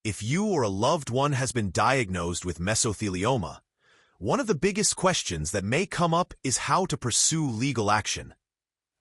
If you or a loved one has been diagnosed with mesothelioma, one of the biggest questions that may come up is how to pursue legal action,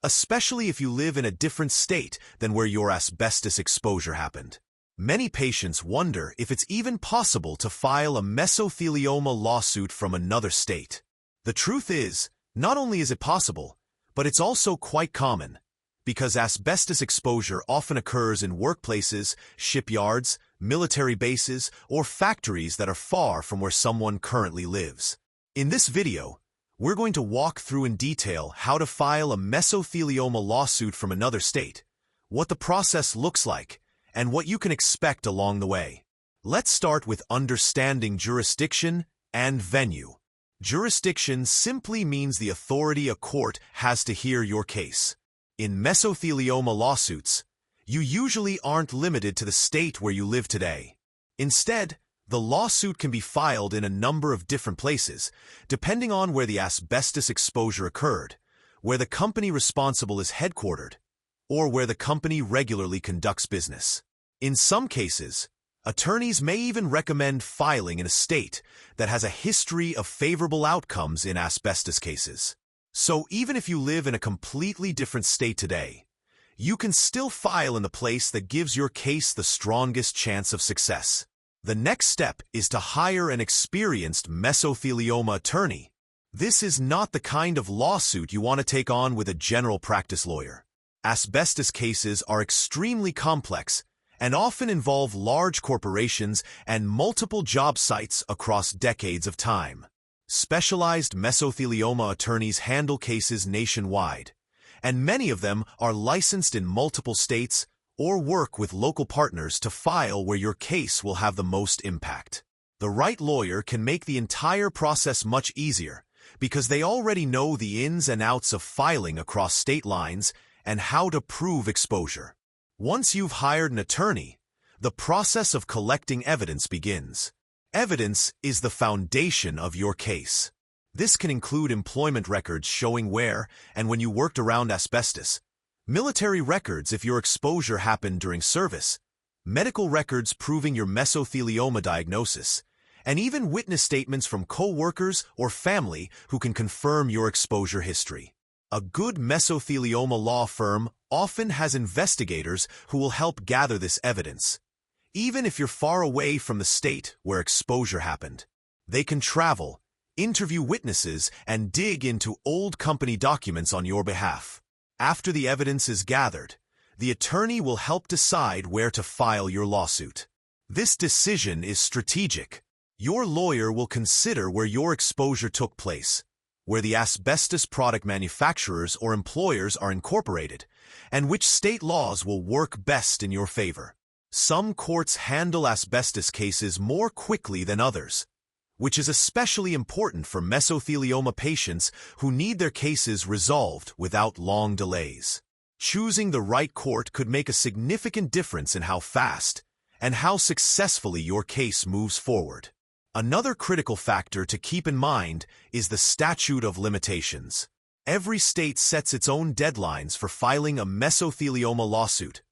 especially if you live in a different state than where your asbestos exposure happened. Many patients wonder if it's even possible to file a mesothelioma lawsuit from another state. The truth is, not only is it possible, but it's also quite common, because asbestos exposure often occurs in workplaces, shipyards, military bases, or factories that are far from where someone currently lives. In this video, we're going to walk through in detail how to file a mesothelioma lawsuit from another state, what the process looks like, and what you can expect along the way. Let's start with understanding jurisdiction and venue. Jurisdiction simply means the authority a court has to hear your case. In mesothelioma lawsuits, you usually aren't limited to the state where you live today. Instead, the lawsuit can be filed in a number of different places, depending on where the asbestos exposure occurred, where the company responsible is headquartered, or where the company regularly conducts business. In some cases, attorneys may even recommend filing in a state that has a history of favorable outcomes in asbestos cases. So even if you live in a completely different state today, you can still file in the place that gives your case the strongest chance of success. The next step is to hire an experienced mesothelioma attorney. This is not the kind of lawsuit you want to take on with a general practice lawyer. Asbestos cases are extremely complex and often involve large corporations and multiple job sites across decades of time. Specialized mesothelioma attorneys handle cases nationwide, and many of them are licensed in multiple states or work with local partners to file where your case will have the most impact. The right lawyer can make the entire process much easier because they already know the ins and outs of filing across state lines and how to prove exposure. Once you've hired an attorney, the process of collecting evidence begins. Evidence is the foundation of your case. This can include employment records showing where and when you worked around asbestos, military records if your exposure happened during service, medical records proving your mesothelioma diagnosis, and even witness statements from co-workers or family who can confirm your exposure history. A good mesothelioma law firm often has investigators who will help gather this evidence. Even if you're far away from the state where exposure happened, they can travel, interview witnesses, and dig into old company documents on your behalf. After the evidence is gathered, the attorney will help decide where to file your lawsuit. This decision is strategic. Your lawyer will consider where your exposure took place, where the asbestos product manufacturers or employers are incorporated, and which state laws will work best in your favor. Some courts handle asbestos cases more quickly than others, which is especially important for mesothelioma patients who need their cases resolved without long delays. Choosing the right court could make a significant difference in how fast and how successfully your case moves forward. Another critical factor to keep in mind is the statute of limitations. Every state sets its own deadlines for filing a mesothelioma lawsuit,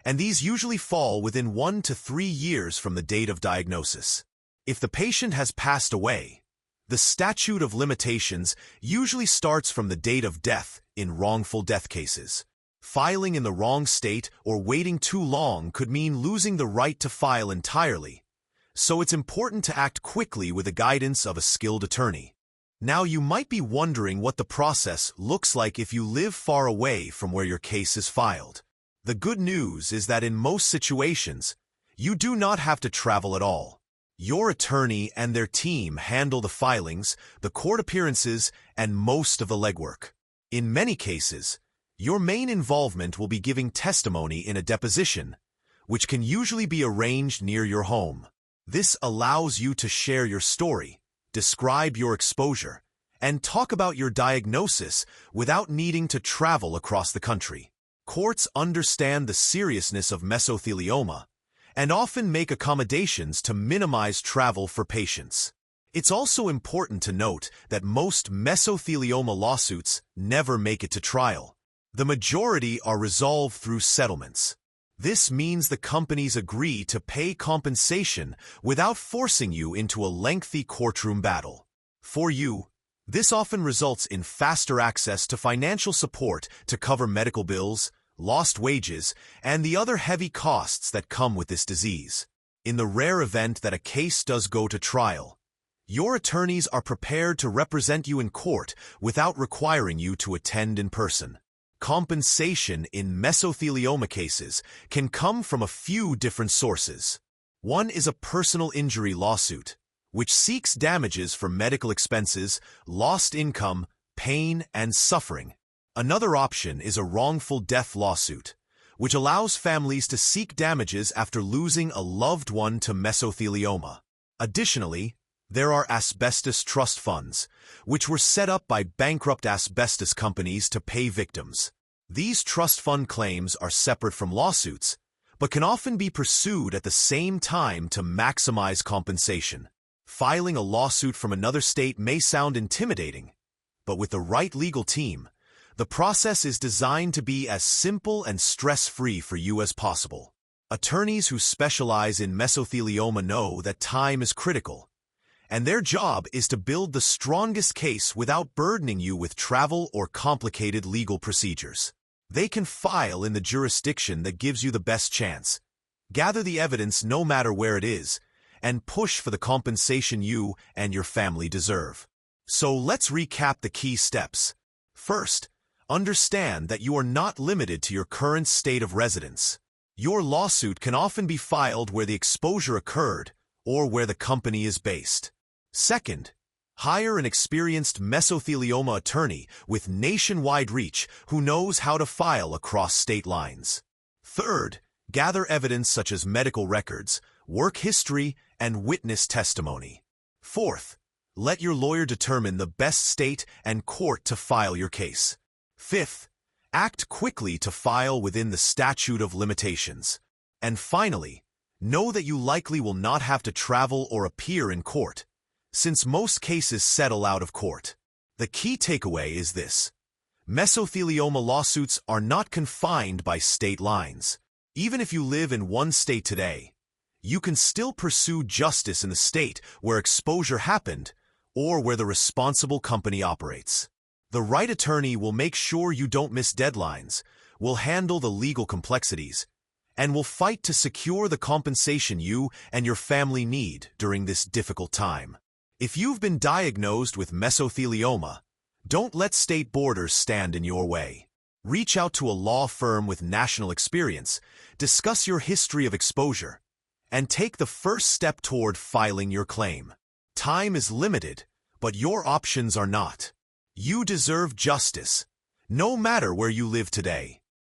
and these usually fall within 1 to 3 years from the date of diagnosis. If the patient has passed away, the statute of limitations usually starts from the date of death in wrongful death cases. Filing in the wrong state or waiting too long could mean losing the right to file entirely, so it's important to act quickly with the guidance of a skilled attorney. Now you might be wondering what the process looks like if you live far away from where your case is filed. The good news is that in most situations, you do not have to travel at all. Your attorney and their team handle the filings, the court appearances, and most of the legwork. In many cases, your main involvement will be giving testimony in a deposition, which can usually be arranged near your home. This allows you to share your story, describe your exposure, and talk about your diagnosis without needing to travel across the country. Courts understand the seriousness of mesothelioma and often make accommodations to minimize travel for patients. It's also important to note that most mesothelioma lawsuits never make it to trial. The majority are resolved through settlements. This means the companies agree to pay compensation without forcing you into a lengthy courtroom battle. For you, this often results in faster access to financial support to cover medical bills, lost wages, and the other heavy costs that come with this disease. In the rare event that a case does go to trial, your attorneys are prepared to represent you in court without requiring you to attend in person. Compensation in mesothelioma cases can come from a few different sources. One is a personal injury lawsuit, which seeks damages for medical expenses, lost income, pain, and suffering. Another option is a wrongful death lawsuit, which allows families to seek damages after losing a loved one to mesothelioma. Additionally, there are asbestos trust funds, which were set up by bankrupt asbestos companies to pay victims. These trust fund claims are separate from lawsuits, but can often be pursued at the same time to maximize compensation. Filing a lawsuit from another state may sound intimidating, but with the right legal team, the process is designed to be as simple and stress-free for you as possible. Attorneys who specialize in mesothelioma know that time is critical, and their job is to build the strongest case without burdening you with travel or complicated legal procedures. They can file in the jurisdiction that gives you the best chance, gather the evidence no matter where it is, and push for the compensation you and your family deserve. So let's recap the key steps. First, understand that you are not limited to your current state of residence. Your lawsuit can often be filed where the exposure occurred or where the company is based. Second, hire an experienced mesothelioma attorney with nationwide reach who knows how to file across state lines. Third, gather evidence such as medical records, work history, and witness testimony. Fourth, let your lawyer determine the best state and court to file your case. Fifth, act quickly to file within the statute of limitations. And finally, know that you likely will not have to travel or appear in court, since most cases settle out of court. The key takeaway is this: mesothelioma lawsuits are not confined by state lines. Even if you live in one state today, you can still pursue justice in the state where exposure happened or where the responsible company operates. The right attorney will make sure you don't miss deadlines, will handle the legal complexities, and will fight to secure the compensation you and your family need during this difficult time. If you've been diagnosed with mesothelioma, don't let state borders stand in your way. Reach out to a law firm with national experience, discuss your history of exposure, and take the first step toward filing your claim. Time is limited, but your options are not. You deserve justice, no matter where you live today.